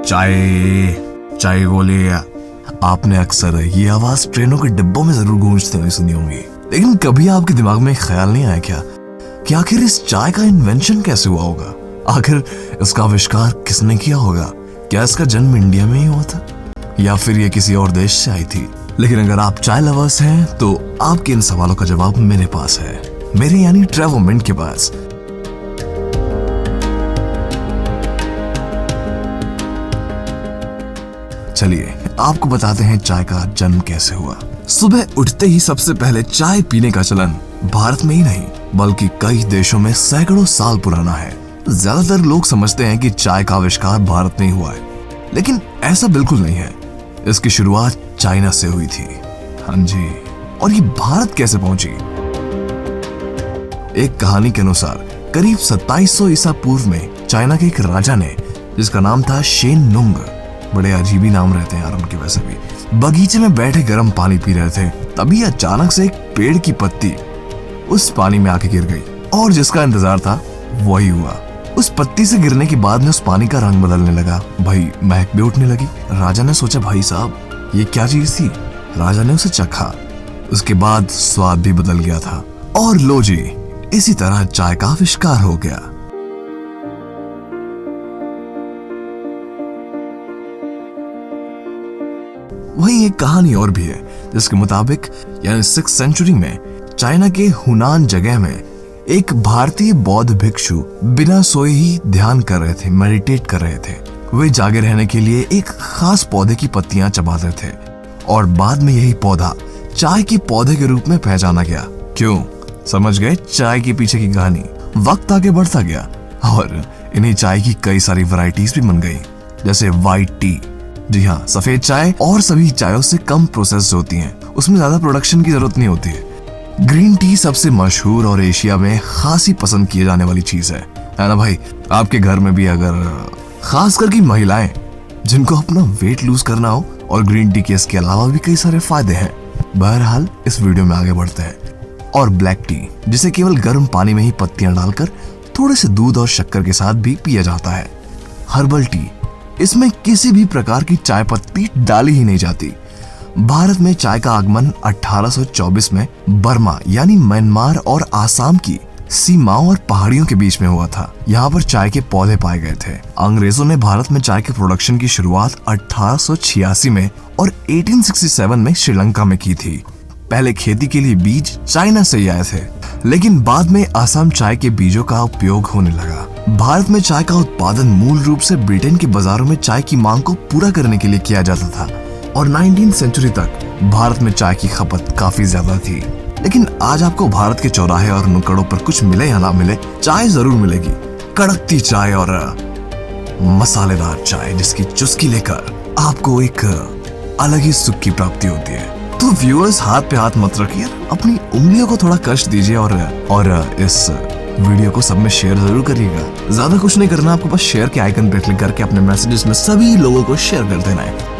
चाय चाय गोली। आपने अक्सर ये आवाज ट्रेनों के डिब्बों में जरूर गूंजते हुए सुनी होंगी, लेकिन कभी आपके दिमाग में ख्याल नहीं आया क्या कि आखिर इस चाय का इन्वेंशन कैसे हुआ होगा? आखिर इसका आविष्कार किसने किया होगा? क्या इसका जन्म इंडिया में ही हुआ था या फिर ये किसी और देश से आई थी? लेकिन अगर आप चाय लवर्स हैं तो आपके इन सवालों का जवाब मेरे पास है, मेरे यानी ट्रेवोमिंट के पास। चलिए आपको बताते हैं चाय का जन्म कैसे हुआ। सुबह उठते ही सबसे पहले चाय पीने का चलन भारत में ही नहीं बल्कि कई देशों में सैकड़ों साल पुराना है। ज्यादातर लोग समझते हैं कि चाय का आविष्कार भारत में ही हुआ है, लेकिन ऐसा बिल्कुल नहीं है। इसकी शुरुआत चाइना से हुई थी। हाँ जी, और ये भारत कैसे पहुंची? एक कहानी के अनुसार करीब 2700 ईसा पूर्व में चाइना के एक राजा ने, जिसका नाम था शेन नुंग, बड़े अजीबी नाम रहते हैं यार उनके वैसे भी, बगीचे में बैठे गर्म पानी पी रहे थे। तभी अचानक से एक पेड़ की पत्ती उस पानी में आके गिर गई और जिसका इंतजार था वही हुआ। उस पत्ती से गिरने के बाद में उस पानी का रंग बदलने लगा, भाई महक भी उठने लगी। राजा ने सोचा भाई साहब ये क्या चीज थी? राजा ने उसे चखा, उसके बाद स्वाद भी बदल गया था और लो जी, इसी तरह चाय का आविष्कार हो गया। वहीं एक कहानी और भी है जिसके मुताबिक यानी 6th सेंचुरी में चाइना के हुनान जगह में एक भारतीय बौद्ध भिक्षु बिना सोए ही ध्यान कर रहे थे, मेडिटेट कर रहे थे। वे जागे रहने के लिए एक खास पौधे की पत्तियां चबाते थे और बाद में यही पौधा चाय के पौधे के रूप में पहचाना गया। क्यों? समझ गए चाय के पीछे की कहानी? वक्त आगे बढ़ता गया और इन्हीं चाय की कई सारी वैरायटीज भी बन गई, जैसे व्हाइट टी। जी हाँ, सफेद चाय और सभी चायों से कम प्रोसेस होती हैं, उसमें ज्यादा प्रोडक्शन की जरूरत नहीं होती है। ग्रीन टी सबसे मशहूर और एशिया में खासी पसंद किए जाने वाली चीज है ना भाई? आपके घर में भी अगर खास करके महिलाएं जिनको अपना वेट लूज करना हो, और ग्रीन टी के इसके अलावा भी कई सारे फायदे हैं। बहरहाल इस वीडियो में आगे बढ़ते हैं। और ब्लैक टी, जिसे केवल गर्म पानी में ही पत्तियां डालकर थोड़े से दूध और शक्कर के साथ भी पिया जाता है। हर्बल टी, इसमें किसी भी प्रकार की चाय पत्ती डाली ही नहीं जाती। भारत में चाय का आगमन 1824 में बर्मा यानी म्यांमार और आसाम की सीमाओं और पहाड़ियों के बीच में हुआ था। यहाँ पर चाय के पौधे पाए गए थे। अंग्रेजों ने भारत में चाय के प्रोडक्शन की शुरुआत 1886 में और 1867 में श्रीलंका में की थी। पहले खेती के लिए बीज चाइना से ही आए थे, लेकिन बाद में असम चाय के बीजों का उपयोग होने लगा। भारत में चाय का उत्पादन मूल रूप से ब्रिटेन के बाजारों में चाय की मांग को पूरा करने के लिए किया जाता था और 19वीं सेंचुरी तक भारत में चाय की खपत काफी ज्यादा थी। लेकिन आज आपको भारत के चौराहे और नुक्कड़ों पर कुछ मिले या ना मिले, चाय जरूर मिलेगी। कड़कती चाय और मसालेदार चाय जिसकी चुस्की लेकर आपको एक अलग ही सुख की प्राप्ति होती है। तो व्यूअर्स, हाथ पे हाथ मत रखिए, अपनी उंगलियों को थोड़ा कष्ट दीजिए और इस वीडियो को सब में शेयर जरूर करिएगा। ज्यादा कुछ नहीं करना, आपको बस शेयर के आइकन पे क्लिक करके अपने मैसेजेस में सभी लोगों को शेयर कर देना है।